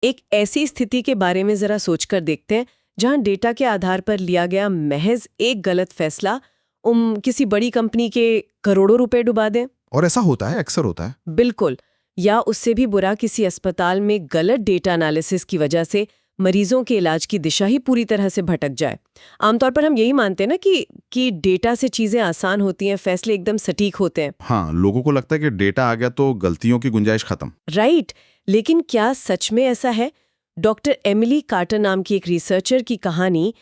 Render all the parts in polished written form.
एक ऐसी स्थिति के बारे में जरा सोचकर देखते हैं जहां डेटा के आधार पर लिया गया महज एक गलत फैसला किसी बड़ी कंपनी के करोड़ों रुपए डुबा दें। और ऐसा होता है, अक्सर होता है। बिल्कुल। या उससे भी बुरा, किसी अस्पताल में गलत डेटा एनालिसिस की वजह से मरीजों के इलाज की दिशा ही पूरी तरह से भटक जाए। आमतौर पर हम यही मानते हैं ना कि डेटा से चीजें आसान होती हैं, फैसले एकदम सटीक होते हैं। हाँ, लोगों को लगता है कि डेटा आ गया तो गलतियों की गुंजाइश खत्म। राइट। लेकिन क्या सच में ऐसा है? डॉक्टर एमिली कार्टर नाम की एक रिसर्चर की कहानी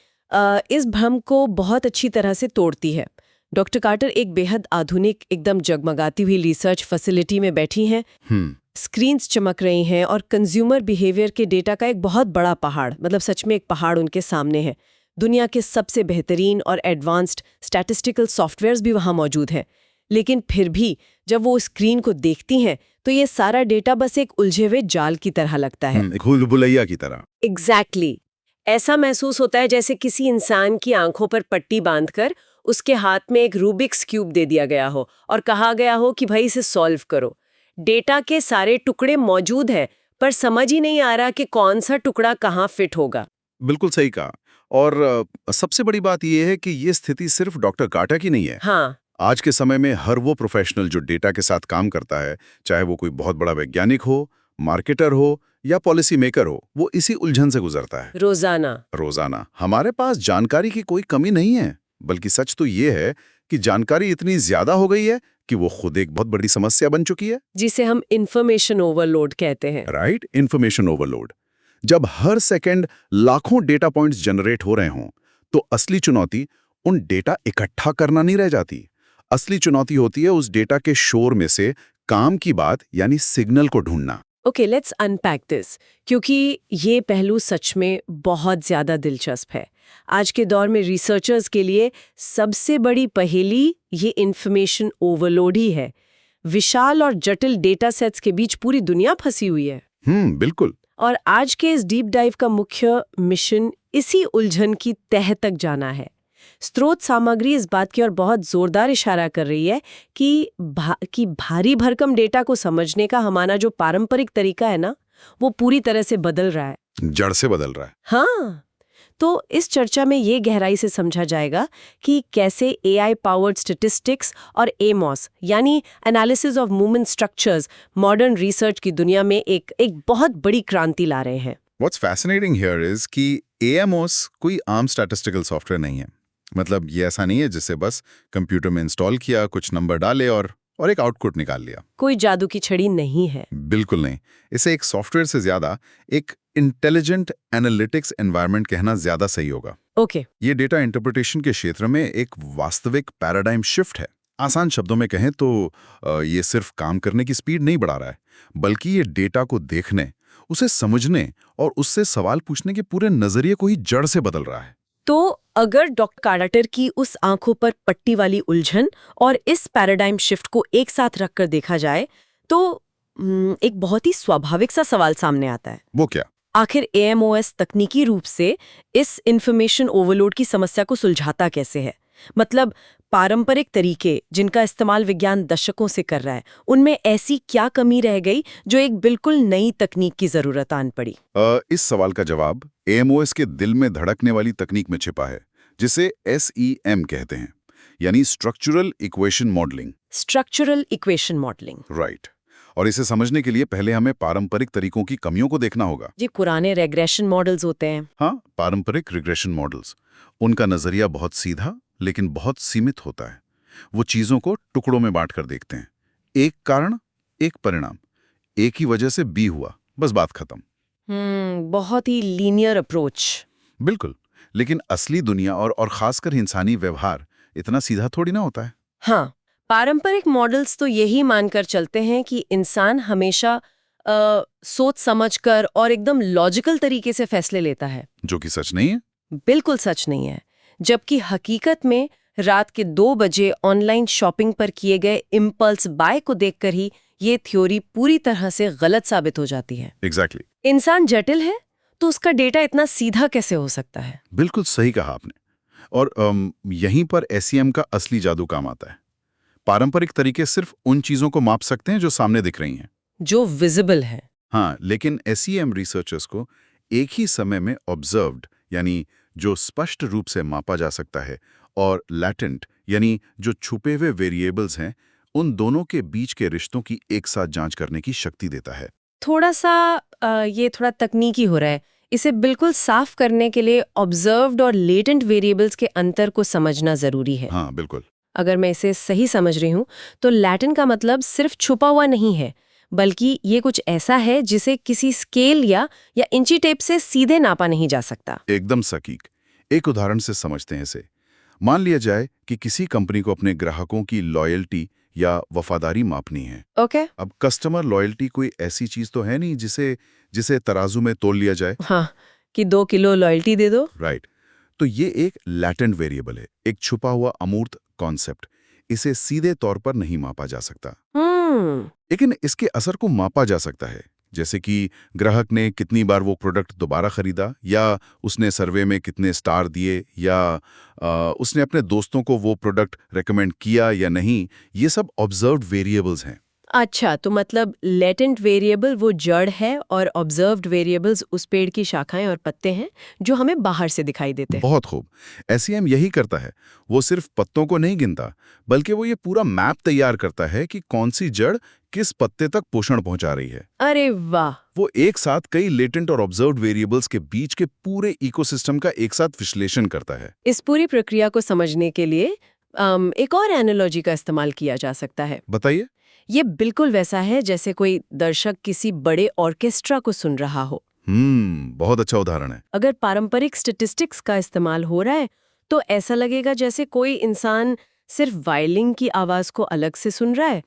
इस भ्रम को बहुत अच्छी तरह से तोड़ती है। डॉक्टर कार्टर एक बेहद आधुनिक, एकदम जगमगाती हुई रिसर्च फैसिलिटी में बैठी हैं। स्क्रीन्स चमक रही हैं और कंज्यूमर बिहेवियर के डेटा का एक बहुत बड़ा पहाड़, मतलब सच में एक पहाड़ उनके सामने है। दुनिया के सबसे बेहतरीन और एडवांस्ड स्टैटिस्टिकल सॉफ्टवेयर्स भी वहाँ मौजूद हैं। लेकिन फिर भी जब वो स्क्रीन को देखती हैं तो ये सारा डेटा बस एक उलझे हुए जाल की तरह लगता है। एक भूलभुलैया की तरह। एग्जैक्टली। ऐसा महसूस होता है जैसे किसी इंसान की आंखों पर पट्टी बांधकर उसके हाथ में एक रूबिक्स क्यूब दे दिया गया हो और कहा गया हो कि भाई इसे सॉल्व करो। डेटा के सारे टुकड़े मौजूद हैं, पर समझ ही नहीं आ रहा कि कौन सा टुकड़ा कहाँ फिट होगा। बिल्कुल सही कहा। और सबसे बड़ी बात यह है कि ये स्थिति सिर्फ डॉक्टर कार्टर की नहीं है। हाँ। आज के समय में हर वो प्रोफेशनल जो डेटा के साथ काम करता है, चाहे वो कोई बहुत बड़ा वैज्ञानिक हो, मार्केटर हो या पॉलिसी मेकर हो, वो इसी उलझन से गुजरता है रोजाना। हमारे पास जानकारी की कोई कमी नहीं है, बल्कि सच तो ये है कि जानकारी इतनी ज्यादा हो गई है कि वो खुद एक बहुत बड़ी समस्या बन चुकी है, जिसे हम इंफॉर्मेशन ओवरलोड कहते हैं। Right, information overload. जब हर सेकंड लाखों डेटा पॉइंट्स जनरेट हो रहे हों, तो असली चुनौती उन डेटा इकट्ठा करना नहीं रह जाती। असली चुनौती होती है उस डेटा के शोर में से काम की बात यानी सिग्नल को ढूंढना। ओके, लेट्स अनपैक दिस, क्योंकि ये पहलू सच में बहुत ज्यादा दिलचस्प है। आज के दौर में रिसर्चर्स के लिए सबसे बड़ी पहेली ये इंफॉर्मेशन ओवरलोड ही है। विशाल और जटिल डेटा सेट्स के बीच पूरी दुनिया फंसी हुई है। बिल्कुल। और आज के इस डीप डाइव का मुख्य मिशन इसी उलझन की तह तक जाना है। स्रोत सामग्री इस बात की ओर बहुत जोरदार इशारा कर रही है कि भारी भरकम डेटा को समझने का हमारा जो पारंपरिक तरीका है ना, वो पूरी तरह से बदल रहा है, जड़ से बदल रहा है। हाँ। तो इस चर्चा में ये गहराई से समझा जाएगा कि कैसे AI पावर्ड स्टैटिस्टिक्स और एमोस यानी analysis of movement structures modern research की दुनिया में एक बहुत बड़ी क्रांति ला रहे हैं। What's fascinating here is कि AMOS कोई आम स्टैटिस्टिकल सॉफ्टवेयर नहीं है। मतलब ये ऐसा नहीं है जिसे बस कंप्यूटर में इंस्टॉल किया, कुछ नंबर डाले और एक आउटपुट निकाल लिया। कोई जादू की छड़ी नहीं है। बिल्कुल नहीं। इसे एक सॉफ्टवेयर से ज्यादा एक इंटेलिजेंट एनालिटिक्स एनवायरनमेंट कहना ज्यादा सही होगा। ओके। ये डेटा इंटरप्रिटेशन के क्षेत्र में एक वास्तविक पैराडाइम शिफ्ट है। आसान शब्दों में कहें तो ये सिर्फ काम करने की स्पीड नहीं बढ़ा रहा है, बल्कि ये डेटा को देखने, उसे समझने और उससे सवाल पूछने के पूरे नजरिए को ही जड़ से बदल रहा है। तो अगर डॉक्टर कार्टर की उस आंखों पर पट्टी वाली उलझन और इस पैराडाइम शिफ्ट को एक साथ रखकर देखा जाए तो एक बहुत ही स्वाभाविक सा सवाल सामने आता है। वो क्या? आखिर AMOS तकनीकी रूप से इस इंफॉर्मेशन ओवरलोड की समस्या को सुलझाता कैसे है? मतलब पारंपरिक तरीके जिनका इस्तेमाल विज्ञान दशकों से कर रहा है, उनमें ऐसी क्या कमी रह गई जो एक बिल्कुल नई तकनीक की जरूरत आन पड़ी? इस सवाल का जवाब AMOS के दिल में धड़कने वाली तकनीक में छिपा है, जिसे SEM कहते हैं, यानी structural equation modelling. Structural equation modelling, right. और इसे समझने के लिए पहले हमें पारंपरिक तरीकों की कमियों को देखना होगा। जी, पुराने रेग्रेशन मॉडल्स होते हैं। हाँ, पारंपरिक रिग्रेशन मॉडल्स। उनका नजरिया बहुत सीधा लेकिन बहुत सीमित होता है। वो चीजों को टुकड़ों में बांट कर देखते हैं। एक कारण, एक परिणाम, एक ही वजह से बी हुआ, बस बात खत्म। बहुत ही लीनियर अप्रोच। बिल्कुल। लेकिन असली दुनिया और खासकर इंसानी व्यवहार इतना सीधा थोड़ी ना होता है। हाँ, पारंपरिक मॉडल्स तो यही मानकर चलते हैं कि इंसान हमेशा सोच समझकर और एकदम लॉजिकल तरीके से फैसले लेता है, जो कि सच नहीं है। बिल्कुल सच नहीं है। जबकि हकीकत में रात के 2 बजे ऑनलाइन शॉपिंग पर किए गए इम्पल्स बाय को देखकर ही ये थ्योरी पूरी तरह से गलत साबित हो जाती है। एग्जैक्टली। इंसान जटिल है तो उसका डेटा इतना सीधा कैसे हो सकता है? बिल्कुल सही कहा आपने। और यहीं पर SEM का असली जादू काम आता है। पारंपरिक तरीके सिर्फ उन चीजों को माप सकते हैं जो सामने दिख रही हैं, जो विजिबल है। हाँ, लेकिन SEM रिसर्चर्स को एक ही समय में ऑब्जर्व्ड यानी जो स्पष्ट रूप से मापा जा सकता है और लैटेंट यानी जो छुपे हुए वेरिएबल्स हैं, उन दोनों के बीच के रिश्तों की एक साथ जांच करने की शक्ति देता है। थोड़ा सा ये थोड़ा तकनीकी हो रहा है। इसे बिल्कुल साफ करने के लिए ऑब्जर्व्ड और लेटेंट वेरिएबल्स के अंतर को समझना जरूरी है। हाँ, बिल्कुल। अगर मैं इसे सही समझ रही हूँ तो लैटेंट का मतलब सिर्फ छुपा हुआ नहीं है, बल्कि ये कुछ ऐसा है जिसे किसी स्केल या इंची टेप से सीधे नापा नहीं जा सकता। एकदम सटीक। एक उदाहरण से समझते हैं इसे। मान लिया जाए कि किसी कंपनी को अपने ग्राहकों की लॉयल्टी या वफादारी मापनी है। ओके। अब कस्टमर लॉयल्टी कोई ऐसी चीज तो है नहीं जिसे तराजू में तोल लिया जाए। हाँ, कि 2 किलो लॉयल्टी दे दो। राइट। तो ये एक लैटेंट वेरिएबल है, एक छुपा हुआ अमूर्त कॉन्सेप्ट। इसे सीधे तौर पर नहीं मापा जा सकता, लेकिन इसके असर को मापा जा सकता है। जैसे कि ग्राहक ने कितनी बार वो प्रोडक्ट दोबारा खरीदा, या उसने सर्वे में कितने स्टार दिए, या उसने अपने दोस्तों को वो प्रोडक्ट रेकमेंड किया या नहीं। ये सब ऑब्जर्व्ड वेरिएबल्स हैं। अच्छा, तो मतलब लेटेंट वेरिएबल वो जड़ है और ऑब्जर्व्ड वेरिएबल्स उस पेड़ की शाखाएं और पत्ते हैं जो हमें बाहर से दिखाई देते हैं। बहुत खूब। SEM यही करता है। वो सिर्फ पत्तों को नहीं गिनता, बल्कि वो ये पूरा मैप तैयार करता है कि कौन सी जड़ किस पत्ते तक पोषण पहुंचा रही है। अरे वाह! वो एक साथ कई लेटेंट और ऑब्जर्व्ड वेरिएबल्स के बीच के पूरे इकोसिस्टम का एक साथ विश्लेषण करता है। इस पूरी प्रक्रिया को समझने के लिए एक और एनालॉजी का इस्तेमाल किया जा सकता है। बताइए। ये बिल्कुल वैसा है जैसे कोई दर्शक किसी बड़े ऑर्केस्ट्रा को सुन रहा हो। बहुत अच्छा उदाहरण है। अगर पारंपरिक स्टैटिस्टिक्स का इस्तेमाल हो रहा है तो ऐसा लगेगा जैसे कोई इंसान सिर्फ वायलिन की आवाज को अलग से सुन रहा है,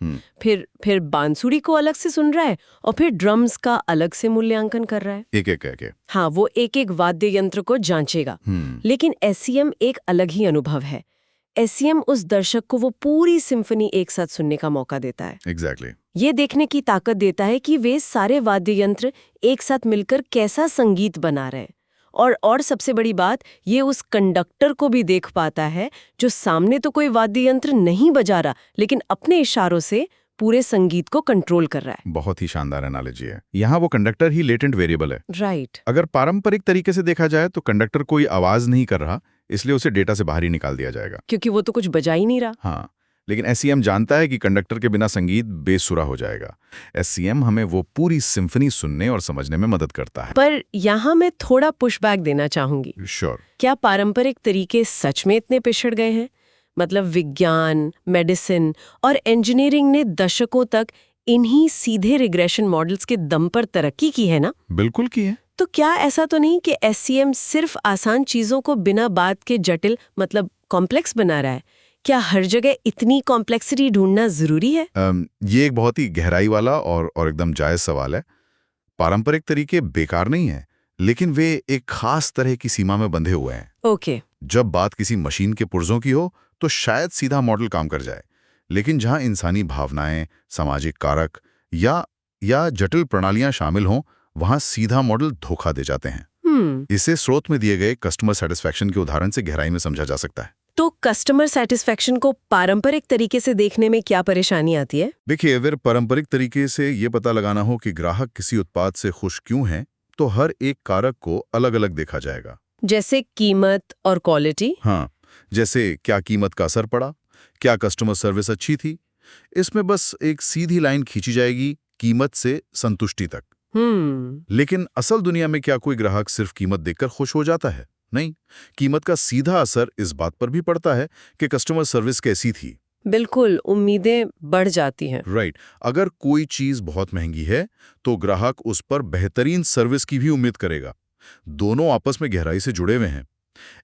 फिर बांसुरी को अलग से सुन रहा है और फिर ड्रम्स का अलग से मूल्यांकन कर रहा है। एक एक करके। हाँ, वो एक एक वाद्य यंत्र को जांचेगा। लेकिन SEM एक अलग ही अनुभव है। SEM उस दर्शक को वो पूरी सिम्फनी एक साथ सुनने का मौका देता है। एग्जैक्टली। ये देखने की ताकत देता है कि वे सारे वाद्य यंत्र एक साथ मिलकर कैसा संगीत बना रहे हैं। और सबसे बड़ी बात, ये उस कंडक्टर को भी देख पाता है जो सामने तो कोई वाद्य यंत्र नहीं बजा रहा, लेकिन अपने इशारों से पूरे संगीत को कंट्रोल कर रहा है। बहुत ही शानदार एनालॉजी है। यहाँ वो कंडक्टर ही लेटेंट वेरिएबल है। राइट। अगर पारंपरिक तरीके से देखा जाए तो कंडक्टर कोई आवाज नहीं कर रहा, इसलिए उसे डेटा से बाहर ही निकाल दिया जाएगा, क्योंकि वो तो कुछ बजा ही नहीं रहा। हाँ, लेकिन SEM जानता है कि कंडक्टर के बिना संगीत बेसुरा हो जाएगा। SEM हमें वो पूरी सिम्फनी सुनने और समझने में मदद करता है। पर यहाँ मैं थोड़ा पुशबैक देना चाहूंगी। श्योर। क्या पारंपरिक तरीके सच में इतने पिछड़ गए हैं? मतलब विज्ञान, मेडिसिन और इंजीनियरिंग ने दशकों तक इन्हीं सीधे रिग्रेशन मॉडल्स के दम पर तरक्की की है ना? बिल्कुल की है। तो क्या ऐसा तो नहीं कि SEM सिर्फ आसान चीजों को बिना बात के जटिल मतलब कॉम्प्लेक्स बना रहा है? क्या हर जगह इतनी कॉम्प्लेक्सिटी ढूंढना जरूरी है? ये एक बहुत ही गहराई वाला और एकदम जायज सवाल है। पारंपरिक तरीके बेकार नहीं है, लेकिन वे एक खास तरह की सीमा में बंधे हुए हैं। ओके। जब बात किसी मशीन के पुर्जों की हो तो शायद सीधा मॉडल काम कर जाए, लेकिन जहां इंसानी भावनाएं, सामाजिक कारक या जटिल प्रणालियां शामिल हों, वहां सीधा मॉडल धोखा दे जाते हैं। इसे स्रोत में दिए गए कस्टमर सेटिस्फैक्शन के उदाहरण से गहराई में समझा जा सकता है। तो कस्टमर सेटिस्फैक्शन को पारंपरिक तरीके से देखने में क्या परेशानी आती है? देखिए, अगर पारंपरिक तरीके से ये पता लगाना हो कि ग्राहक किसी उत्पाद से खुश क्यों है, तो हर एक कारक को अलग अलग देखा जाएगा। जैसे कीमत और क्वालिटी। हाँ, जैसे क्या कीमत का असर पड़ा, क्या कस्टमर सर्विस अच्छी थी। इसमें बस एक सीधी लाइन खींची जाएगी कीमत से संतुष्टि तक। लेकिन असल दुनिया में क्या कोई ग्राहक सिर्फ कीमत देखकर खुश हो जाता है? नहीं, कीमत का सीधा असर इस बात पर भी पड़ता है कि कस्टमर सर्विस कैसी थी। बिल्कुल, उम्मीदें बढ़ जाती हैं। राइट। अगर कोई चीज बहुत महंगी है तो ग्राहक उस पर बेहतरीन सर्विस की भी उम्मीद करेगा। दोनों आपस में गहराई से जुड़े हुए हैं।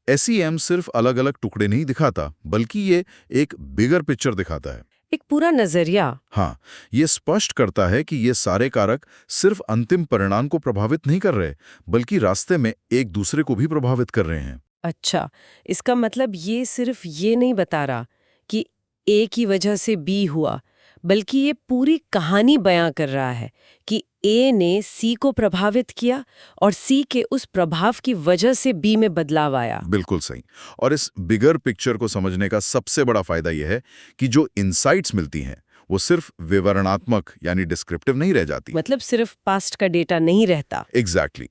SEM सिर्फ अलग अलग टुकड़े नहीं दिखाता, बल्कि ये एक बिगर पिक्चर दिखाता है, एक पूरा नजरिया। हाँ, ये स्पष्ट करता है कि ये सारे कारक सिर्फ अंतिम परिणाम को प्रभावित नहीं कर रहे, बल्कि रास्ते में एक दूसरे को भी प्रभावित कर रहे हैं। अच्छा, इसका मतलब ये सिर्फ ये नहीं बता रहा कि A की वजह से B हुआ, बल्कि ये पूरी कहानी बयां कर रहा है कि A ने C को प्रभावित किया और C के उस प्रभाव की वजह से B में बदलाव आया। बिल्कुल सही। और इस बिगर पिक्चर को समझने का सबसे बड़ा फायदा यह है कि जो इनसाइट्स मिलती हैं वो सिर्फ विवरणात्मक यानी डिस्क्रिप्टिव नहीं रह जाती। मतलब सिर्फ पास्ट का डेटा नहीं रहता। एग्जैक्टली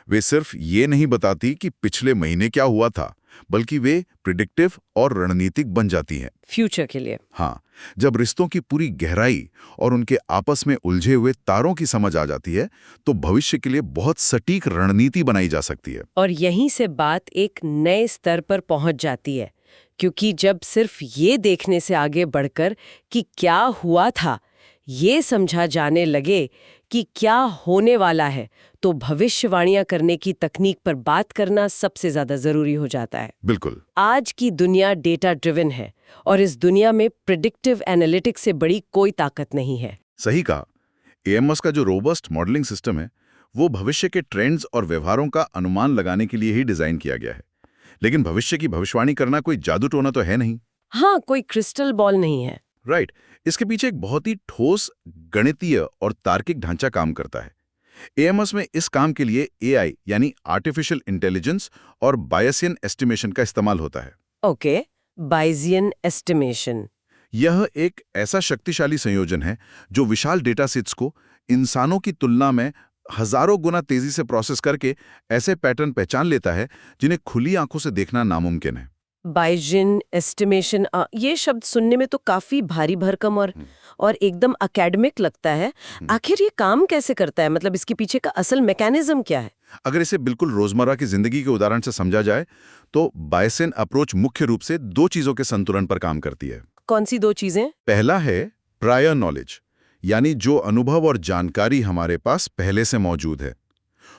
वे सिर्फ ये नहीं बताती कि पिछले महीने क्या हुआ था, बल्कि वे प्रिडिक्टिव और रणनीतिक बन जाती हैं फ्यूचर के लिए। हाँ, जब रिश्तों की पूरी गहराई और उनके आपस में उलझे हुए तारों की समझ आ जाती है तो भविष्य के लिए बहुत सटीक रणनीति बनाई जा सकती है। और यहीं से बात एक नए स्तर पर पहुंच जाती है, क्योंकि जब सिर्फ ये देखने से आगे बढ़कर कि क्या हुआ था, ये समझा जाने लगे कि क्या होने वाला है, तो भविष्यवाणियां करने की तकनीक पर बात करना सबसे ज्यादा जरूरी हो जाता है। बिल्कुल। आज की दुनिया डेटा ड्रिवन है और इस दुनिया में प्रिडिक्टिव एनालिटिक्स से बड़ी कोई ताकत नहीं है। सही कहा। एएमएस का जो रोबस्ट मॉडलिंग सिस्टम है वो भविष्य के ट्रेंड्स और व्यवहारों का अनुमान लगाने के लिए ही डिजाइन किया गया है। लेकिन भविष्य की भविष्यवाणी करना कोई जादू टोना तो है नहीं। हाँ, कोई क्रिस्टल बॉल नहीं है। राइट। इसके पीछे एक बहुत ही ठोस गणितीय और तार्किक ढांचा काम करता है। एएमएस में इस काम के लिए एआई यानी आर्टिफिशियल इंटेलिजेंस और बायसियन एस्टिमेशन का इस्तेमाल होता है। Okay, Bayesian estimation. यह एक ऐसा शक्तिशाली संयोजन है जो विशाल डेटा सेट्स को इंसानों की तुलना में हजारों गुना तेजी से प्रोसेस करके ऐसे पैटर्न पहचान लेता है जिन्हें खुली आंखों से देखना नामुमकिन है। बायसियन एस्टिमेशन, ये शब्द सुनने में तो काफी भारी भरकम और एकदम एकेडमिक लगता है। आखिर ये काम कैसे करता है? मतलब इसके पीछे का असल मैकेनिज्म क्या है? अगर इसे बिल्कुल रोजमर्रा की जिंदगी के उदाहरण से समझा जाए तो बायसियन अप्रोच मुख्य रूप से दो चीजों के संतुलन पर काम करती है। कौन सी दो चीजें? पहला है प्रायर नॉलेज, यानी जो अनुभव और जानकारी हमारे पास पहले से मौजूद है,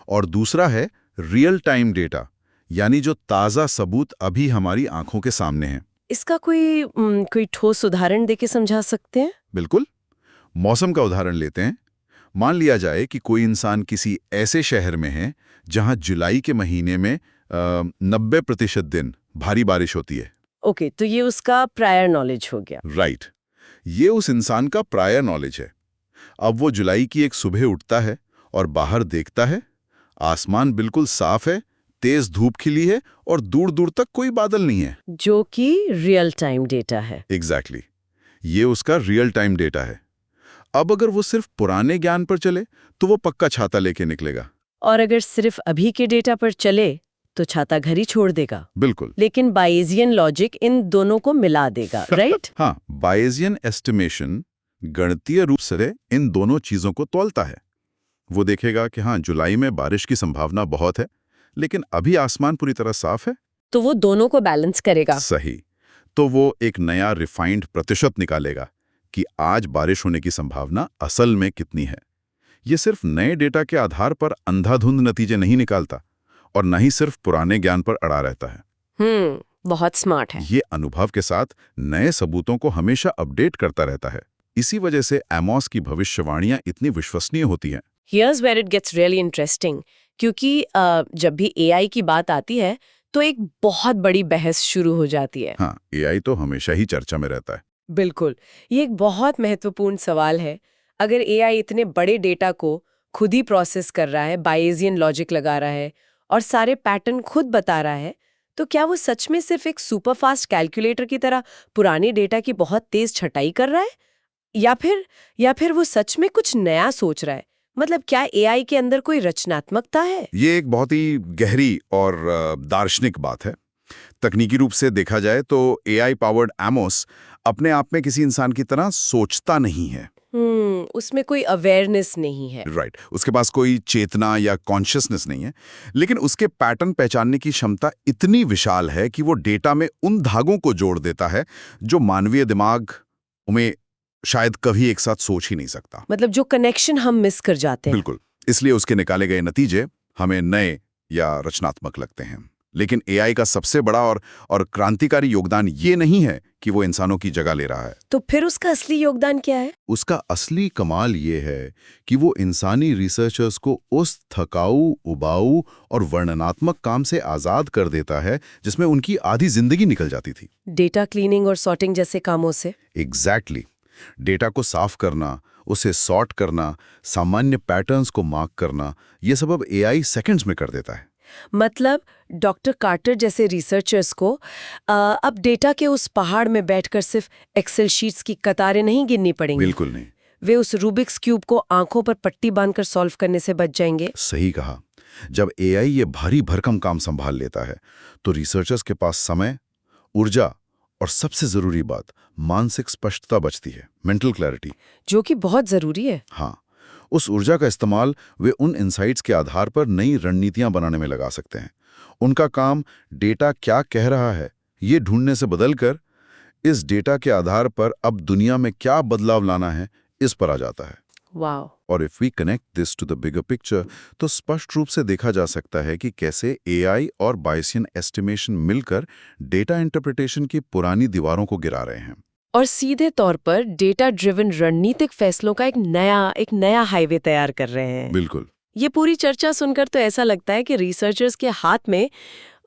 और दूसरा है रियल टाइम डेटा, यानी जो ताज़ा सबूत अभी हमारी आंखों के सामने हैं। इसका कोई ठोस उदाहरण देके समझा सकते हैं? बिल्कुल। मौसम का उदाहरण लेते हैं। मान लिया जाए कि कोई इंसान किसी ऐसे शहर में है जहां जुलाई के महीने में 90% दिन भारी बारिश होती है। ओके, तो ये उसका प्रायर नॉलेज हो गया। राइट। ये उस इंसान का प्रायर नॉलेज है। अब वो जुलाई की एक सुबह उठता है और बाहर देखता है, आसमान बिल्कुल साफ है, तेज धूप खिली है और दूर दूर तक कोई बादल नहीं है, जो कि रियल टाइम डेटा है। एग्जैक्टली। ये उसका रियल टाइम डेटा है। अब अगर वो सिर्फ पुराने ज्ञान पर चले तो वो पक्का छाता लेके निकलेगा, और अगर सिर्फ अभी के डेटा पर चले तो छाता घर ही छोड़ देगा। बिल्कुल। लेकिन बायेजियन लॉजिक इन दोनों को मिला देगा, राइट? हाँ, बायेजियन एस्टिमेशन गणितीय रूप से इन दोनों चीजों को तौलता है। वो देखेगा कि हाँ, जुलाई में बारिश की संभावना बहुत है, लेकिन अभी आसमान पूरी तरह साफ है, तो वो दोनों को बैलेंस करेगा। सही। तो वो एक नया रिफाइंड प्रतिशत निकालेगा कि आज बारिश होने की संभावना असल में कितनी है। ये सिर्फ नए डेटा के आधार पर अंधाधुंध नतीजे नहीं निकालता और न ही सिर्फ पुराने ज्ञान पर अड़ा रहता है। बहुत स्मार्ट है। ये अनुभव के साथ नए सबूतों को हमेशा अपडेट करता रहता है। इसी वजह से एमोस की भविष्यवाणियां इतनी विश्वसनीय होती हैं। Here's where it gets really interesting, क्योंकि जब भी एआई की बात आती है तो एक बहुत बड़ी बहस शुरू हो जाती है। हाँ, एआई तो हमेशा ही चर्चा में रहता है। बिल्कुल, ये एक बहुत महत्वपूर्ण सवाल है। अगर एआई इतने बड़े डेटा को खुद ही प्रोसेस कर रहा है, बायेजियन लॉजिक लगा रहा है और सारे पैटर्न खुद बता रहा है, तो क्या वो सच में सिर्फ एक सुपरफास्ट कैलकुलेटर की तरह पुराने डेटा की बहुत तेज छटाई कर रहा है, या फिर वो सच में कुछ नया सोच रहा है? मतलब क्या एआई के अंदर कोई रचनात्मकता है? ये एक बहुत ही गहरी और दार्शनिक बात है। तकनीकी रूप से देखा जाए तो एआई पावर्ड एमोस अपने आप में किसी इंसान की तरह सोचता नहीं है। उसमें कोई अवेयरनेस नहीं है। राइट। उसके पास कोई चेतना या कॉन्शियसनेस नहीं है, लेकिन उसके पैटर्न पहचानने की क्षमता इतनी विशाल है कि वो डेटा में उन धागों को जोड़ देता है जो मानवीय दिमाग उन्हें शायद कभी एक साथ सोच ही नहीं सकता। मतलब जो कनेक्शन हम मिस कर जाते हैं। बिल्कुल। इसलिए उसके निकाले गए नतीजे हमें नए या रचनात्मक लगते हैं। लेकिन एआई का सबसे बड़ा और क्रांतिकारी योगदान ये नहीं है कि वो इंसानों की जगह ले रहा है। तो फिर उसका असली योगदान क्या है? उसका असली कमाल ये है कि वो इंसानी रिसर्चर्स को उस थकाऊ, उबाऊ और वर्णनात्मक काम से आजाद कर देता है जिसमें उनकी आधी जिंदगी निकल जाती थी। डेटा क्लीनिंग और सॉर्टिंग जैसे कामों से। एग्जैक्टली। डेटा को साफ करना, उसे सॉर्ट करना, सामान्य पैटर्न्स को मार्क करना, ये सब अब एआई सेकंड्स में कर देता है। मतलब डॉक्टर कार्टर जैसे रिसर्चर्स को अब डेटा के उस पहाड़ में बैठकर सिर्फ एक्सेल शीट्स की कतारें नहीं गिननी पड़ेंगी। बिल्कुल नहीं। वे उस रूबिक्स क्यूब को आंखों पर पट्टी बांधकर सॉल्व करने से बच जाएंगे। सही कहा। जब एआई ये भारी भरकम काम संभाल लेता है तो रिसर्चर्स के पास समय, ऊर्जा और सबसे जरूरी बात मानसिक स्पष्टता बचती है, मेंटल क्लैरिटी, जो कि बहुत जरूरी है। हाँ, उस ऊर्जा का इस्तेमाल वे उन इनसाइट्स के आधार पर नई रणनीतियां बनाने में लगा सकते हैं। उनका काम डेटा क्या कह रहा है ये ढूंढने से बदलकर इस डेटा के आधार पर अब दुनिया में क्या बदलाव लाना है इस पर आ जाता है। वाओ। और if we connect this to the bigger picture तो स्पष्ट रूप से देखा जा सकता है कि कैसे एआई और बायसियन एस्टिमेशन मिलकर डेटा इंटरप्रिटेशन की पुरानी दीवारों को गिरा रहे हैं और सीधे तौर पर डेटा ड्रिवन रणनीतिक फैसलों का एक नया हाईवे तैयार कर रहे हैं। बिल्कुल। ये पूरी चर्चा सुनकर तो ऐसा लगता है कि रिसर्चर्स के हाथ में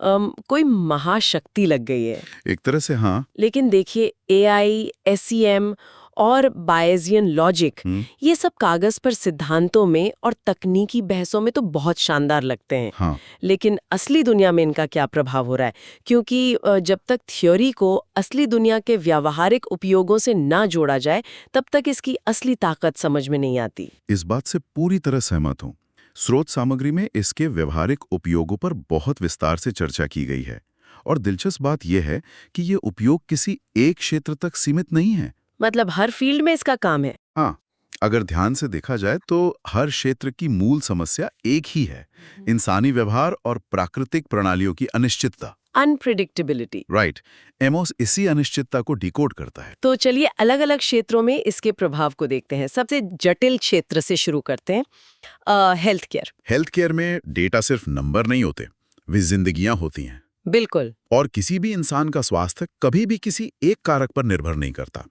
कोई महाशक्ति लग गई है। एक तरह से हाँ। लेकिन देखिए, एआई, एसईएम और बायेसियन लॉजिक, ये सब कागज पर सिद्धांतों में और तकनीकी बहसों में तो बहुत शानदार लगते हैं। हाँ। लेकिन असली दुनिया में इनका क्या प्रभाव हो रहा है? क्योंकि जब तक थ्योरी को असली दुनिया के व्यावहारिक उपयोगों से ना जोड़ा जाए तब तक इसकी असली ताकत समझ में नहीं आती। इस बात से पूरी तरह सहमत हूँ। स्रोत सामग्री में इसके व्यवहारिक उपयोगों पर बहुत विस्तार से चर्चा की गई है और दिलचस्प बात यह है कि ये उपयोग किसी एक क्षेत्र तक सीमित नहीं है। मतलब हर फील्ड में इसका काम है। हाँ, अगर ध्यान से देखा जाए तो हर क्षेत्र की मूल समस्या एक ही है, इंसानी व्यवहार और प्राकृतिक प्रणालियों की अनिश्चितता, अनप्रेडिक्टेबिलिटी। राइट। एमोस इसी अनिश्चितता को डिकोड करता है। तो चलिए अलग अलग क्षेत्रों में इसके प्रभाव को देखते हैं। सबसे जटिल क्षेत्र से शुरू करते हैं, हेल्थ केयर। हेल्थ केयर में डेटा सिर्फ नंबर नहीं होते, वे जिंदगियां होती हैं। बिल्कुल। और किसी भी इंसान का स्वास्थ्य कभी भी किसी एक कारक पर निर्भर नहीं करता।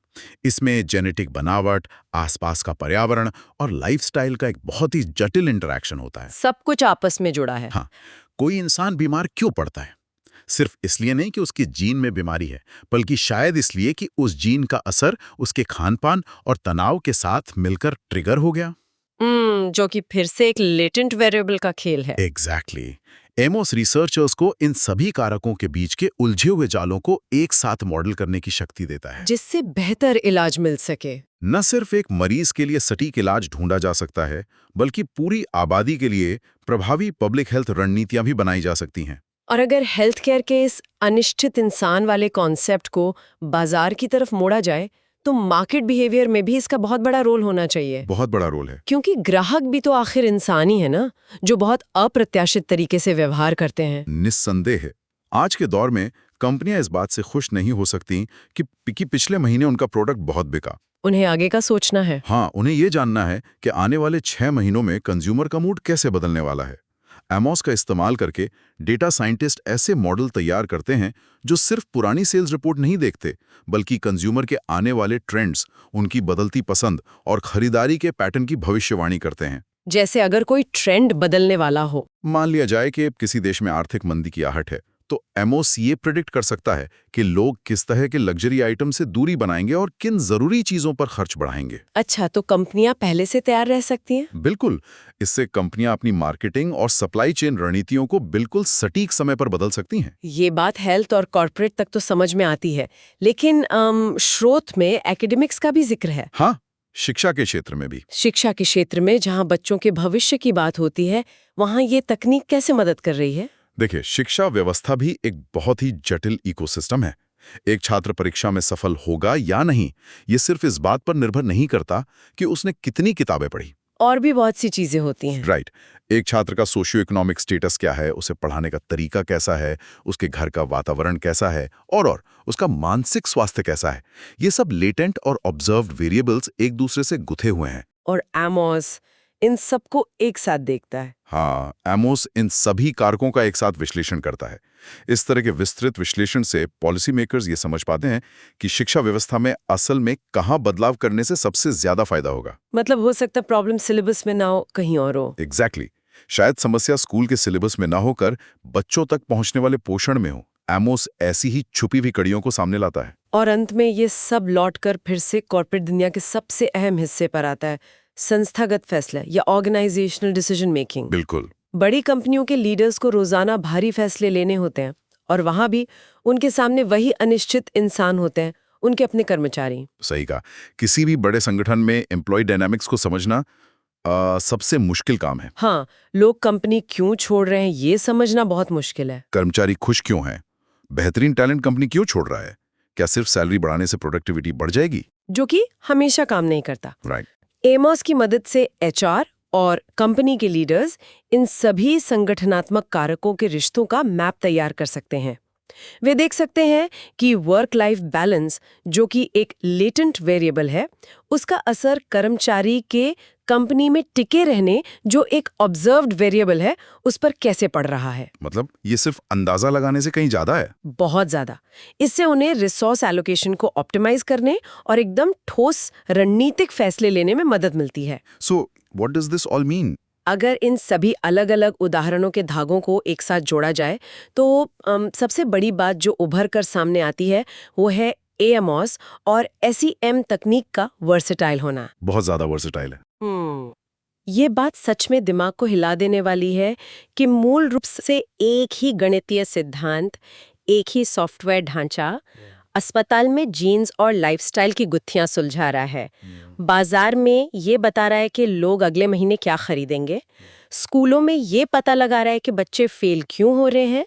इसमें जेनेटिक बनावट, आसपास का पर्यावरण और लाइफस्टाइल का एक बहुत ही जटिल इंटरैक्शन होता है। सब कुछ आपस में जुड़ा है। हाँ, कोई इंसान बीमार क्यों पड़ता है? सिर्फ इसलिए नहीं कि उसके जीन में बीमारी है, बल्कि शायद इसलिए कि उस जीन का असर उसके खानपान और तनाव के साथ मिलकर ट्रिगर हो गया। जो कि फिर से एक लेटेंट वेरिएबल का खेल है। एग्जैक्टली। एमोस रिसर्चर्स को इन सभी कारकों के बीच के उलझे हुए जालों को एक साथ मॉडल करने की शक्ति देता है, जिससे बेहतर इलाज मिल सके। न सिर्फ एक मरीज के लिए सटीक इलाज ढूंढा जा सकता है, बल्कि पूरी आबादी के लिए प्रभावी पब्लिक हेल्थ रणनीतियां भी बनाई जा सकती हैं। और अगर हेल्थ केयर के इस अनिश्चित इंसान वाले कॉन्सेप्ट को बाजार की तरफ मोड़ा जाए तो मार्केट बिहेवियर में भी इसका बहुत बड़ा रोल होना चाहिए। बहुत बड़ा रोल है, क्योंकि ग्राहक भी तो आखिर इंसान ही है ना, जो बहुत अप्रत्याशित तरीके से व्यवहार करते हैं। निस्संदेह है। आज के दौर में कंपनियां इस बात से खुश नहीं हो सकती कि पिछले महीने उनका प्रोडक्ट बहुत बिका। उन्हें आगे का सोचना है। हाँ, उन्हें ये जानना है कि आने वाले 6 महीनों में कंज्यूमर का मूड कैसे बदलने वाला है। एमोस का इस्तेमाल करके डेटा साइंटिस्ट ऐसे मॉडल तैयार करते हैं जो सिर्फ पुरानी सेल्स रिपोर्ट नहीं देखते, बल्कि कंज्यूमर के आने वाले ट्रेंड्स, उनकी बदलती पसंद और खरीदारी के पैटर्न की भविष्यवाणी करते हैं। जैसे अगर कोई ट्रेंड बदलने वाला हो, मान लिया जाए कि किसी देश में आर्थिक मंदी की आहट है, तो एमोस ये प्रेडिक्ट कर सकता है कि लोग किस तरह के लग्जरी आइटम से दूरी बनाएंगे और किन जरूरी चीजों पर खर्च बढ़ाएंगे। अच्छा, तो कंपनियां पहले से तैयार रह सकती हैं? बिल्कुल। इससे कंपनियां अपनी मार्केटिंग और सप्लाई चेन रणनीतियों को बिल्कुल सटीक समय पर बदल सकती हैं। ये बात हेल्थ और कॉर्पोरेट तक तो समझ में आती है, लेकिन स्रोत में एकेडमिक्स का भी जिक्र है। हाँ, शिक्षा के क्षेत्र में भी। शिक्षा के क्षेत्र में जहां बच्चों के भविष्य की बात होती है, वहां ये तकनीक कैसे मदद कर रही है? देखिए, शिक्षा व्यवस्था भी एक बहुत ही जटिल इकोसिस्टम है। एक छात्र परीक्षा में सफल होगा या नहीं, ये सिर्फ इस बात पर निर्भर नहीं करता कि उसने कितनी किताबें पढ़ी। और भी बहुत सी चीजें होती हैं। राइट। एक छात्र का सोशियो इकोनॉमिक स्टेटस क्या है, उसे पढ़ाने का तरीका कैसा है, उसके घर का वातावरण कैसा है और उसका मानसिक स्वास्थ्य कैसा है। ये सब लेटेंट और ऑब्जर्व्ड वेरिएबल्स एक दूसरे से गुथे हुए हैं। और एमोस इन सबको एक साथ देखता है। हाँ, एमोस इन सभी कारकों का एक साथ विश्लेषण करता है। इस तरह के विस्तृत विश्लेषण से पॉलिसी मेकर्स ये समझ पाते हैं कि शिक्षा व्यवस्था में असल में कहाँ बदलाव करने से सबसे ज्यादा फायदा होगा। मतलब हो सकता है प्रॉब्लम सिलेबस में ना हो, कहीं और हो। एग्जैक्टली। शायद समस्या स्कूल के सिलेबस में ना होकर बच्चों तक पहुंचने वाले पोषण में हो। एमोस ऐसी ही छुपी हुई कड़ियों को सामने लाता है। और अंत में ये सब लौटकर फिर से कॉर्पोरेट दुनिया के सबसे अहम हिस्से पर आता है, संस्थागत फैसला या ऑर्गेनाइजेशनल डिसीजन मेकिंग। बिल्कुल। बड़ी कंपनियों के लीडर्स को रोजाना भारी फैसले लेने होते हैं और वहां भी उनके सामने वही अनिश्चित इंसान होते हैं, उनके अपने कर्मचारी। सही कहा। किसी भी बड़े संगठन में एम्प्लॉय डायनामिक्स को समझना सबसे मुश्किल काम है। हाँ, लोग कंपनी क्यों छोड़ रहे हैं ये समझना बहुत मुश्किल है। कर्मचारी खुश क्यों हैं? बेहतरीन टैलेंट कंपनी क्यों छोड़ रहा है? क्या सिर्फ सैलरी बढ़ाने से प्रोडक्टिविटी बढ़ जाएगी? जो कि हमेशा काम नहीं करता। राइट। एमॉस की मदद से एचआर और कंपनी के लीडर्स इन सभी संगठनात्मक कारकों के रिश्तों का मैप तैयार कर सकते हैं। वे देख सकते हैं कि वर्क लाइफ बैलेंस, जो कि एक लेटेंट वेरिएबल है, उसका असर कर्मचारी के कंपनी में टिके रहने, जो एक ऑब्जर्व्ड वेरिएबल है, उस पर कैसे पड़ रहा है। मतलब ये सिर्फ अंदाजा लगाने से कहीं ज्यादा है। बहुत ज्यादा। इससे उन्हें रिसोर्स एलोकेशन को ऑप्टिमाइज करने और एकदम ठोस रणनीतिक फैसले लेने में मदद मिलती है। So what does this all mean? अगर इन सभी अलग अलग उदाहरणों के धागों को एक साथ जोड़ा जाए तो सबसे बड़ी बात जो उभर कर सामने आती है वो है एएमओएस और एसईएम तकनीक का वर्सेटाइल होना। बहुत ज्यादा वर्सेटाइल है। ये बात सच में दिमाग को हिला देने वाली है कि मूल रूप से एक ही गणितीय सिद्धांत, एक ही सॉफ्टवेयर ढांचा अस्पताल में जीन्स और लाइफस्टाइल की गुत्थियां सुलझा रहा है। बाजार में ये बता रहा है कि लोग अगले महीने क्या खरीदेंगे। स्कूलों में ये पता लगा रहा है कि बच्चे फेल क्यों हो रहे हैं।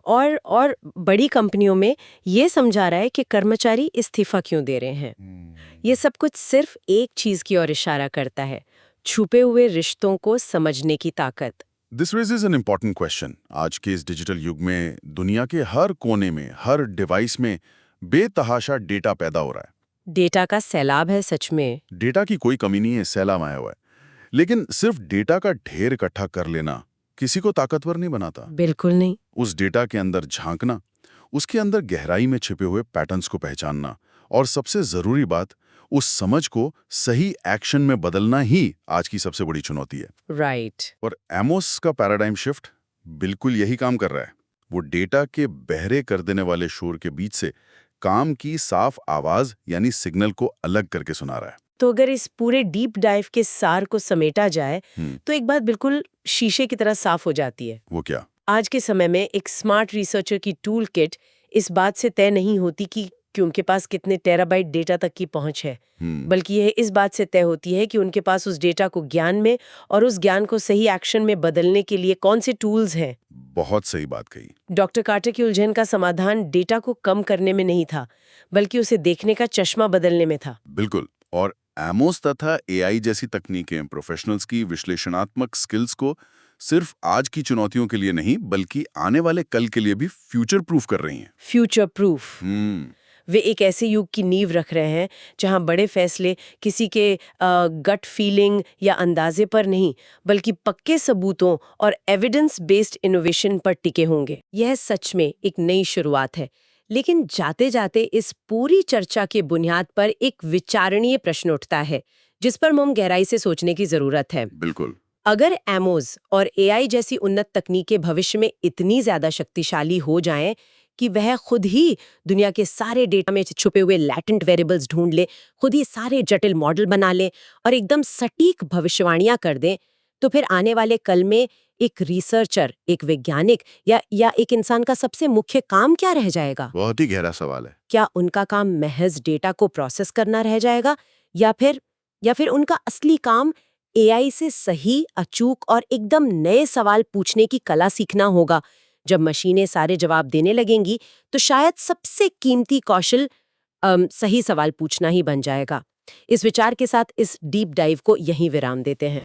और बड़ी कंपनियों में ये समझा रहा है कि कर्मचारी इस्तीफा क्यों दे रहे हैं। ये सब कुछ सिर्फ एक चीज की ओर इशारा करता है, छुपे हुए रिश्तों को समझने की ताकत। This raises an important question. आज के इस डिजिटल युग में दुनिया के हर कोने में, हर डिवाइस में बेतहाशा डेटा पैदा हो रहा है। डेटा का सैलाब है सच में। डेटा की कोई कमी नहीं है, सैलाब आया हुआ है। लेकिन सिर्फ डेटा का ढेर इकट्ठा कर लेना किसी को ताकतवर नहीं बनाता। बिल्कुल नहीं। उस डेटा के अंदर झांकना, उसके अंदर गहराई में छिपे हुए पैटर्न्स को पहचानना और सबसे जरूरी बात, उस समझ को सही एक्शन में बदलना ही आज की सबसे बड़ी चुनौती है। राइट। और एमोस का पैराडाइम शिफ्ट बिल्कुल यही काम कर रहा है। वो डेटा के बहरे कर देने वाले शोर के बीच से काम की साफ आवाज यानी सिग्नल को अलग करके सुना रहा है। तो अगर इस पूरे डीप डाइव के सार को समेटा जाए तो एक बात बिल्कुल शीशे की तरह साफ हो जाती है। वो क्या? आज के समय में एक स्मार्ट रिसर्चर की टूल किट इस बात से तय नहीं होती कि उनके पास कितने टेराबाइट डेटा तक की पहुंच है, बल्कि यह इस बात से तय होती है कि उनके पास उस डेटा को ज्ञान में और उस ज्ञान को सही एक्शन में बदलने के लिए कौन से टूल्स हैं। बहुत सही बात कही। डॉक्टर कार्टर की उलझन का समाधान डेटा को कम करने में नहीं था, बल्कि उसे देखने का चश्मा बदलने में था। बिल्कुल। और एमोस तथा एआई जैसी तकनीकें प्रोफेशनल्स की विश्लेषणात्मक स्किल्स को सिर्फ आज की चुनौतियों के लिए नहीं, बल्कि आने वाले कल के लिए भी फ्यूचर प्रूफ कर रही हैं। Future proof. वे एक ऐसे युग की नींव रख रहे हैं जहां बड़े फैसले किसी के गट फीलिंग या अंदाजे पर नहीं, बल्कि पक्के सबूतों और एविडेंस बेस्ड इनोवेशन पर टिके होंगे। यह सच में एक नई शुरुआत है। लेकिन जाते जाते इस पूरी चर्चा के बुनियाद पर एक विचारणीय प्रश्न उठता है, जिस पर हम गहराई से सोचने की जरूरत है। बिल्कुल। अगर एमोस और एआई जैसी उन्नत तकनीकें भविष्य में इतनी ज्यादा शक्तिशाली हो जाएं कि वह खुद ही दुनिया के सारे डेटा में छुपे हुए लैटेंट वेरिएबल्स ढूंढ ले, खुद ही सारे जटिल मॉडल बना ले और एकदम सटीक भविष्यवाणियां कर दें, तो फिर आने वाले कल में एक रिसर्चर, एक वैज्ञानिक या एक इंसान का सबसे मुख्य काम क्या रह जाएगा? बहुत ही गहरा सवाल है। क्या उनका काम महज डेटा को प्रोसेस करना रह जाएगा, या फिर उनका असली काम एआई से सही, अचूक और एकदम नए सवाल पूछने की कला सीखना होगा? जब मशीनें सारे जवाब देने लगेंगी तो शायद सबसे कीमती कौशल सही सवाल पूछना ही बन जाएगा। इस विचार के साथ इस डीप डाइव को यहीं विराम देते हैं।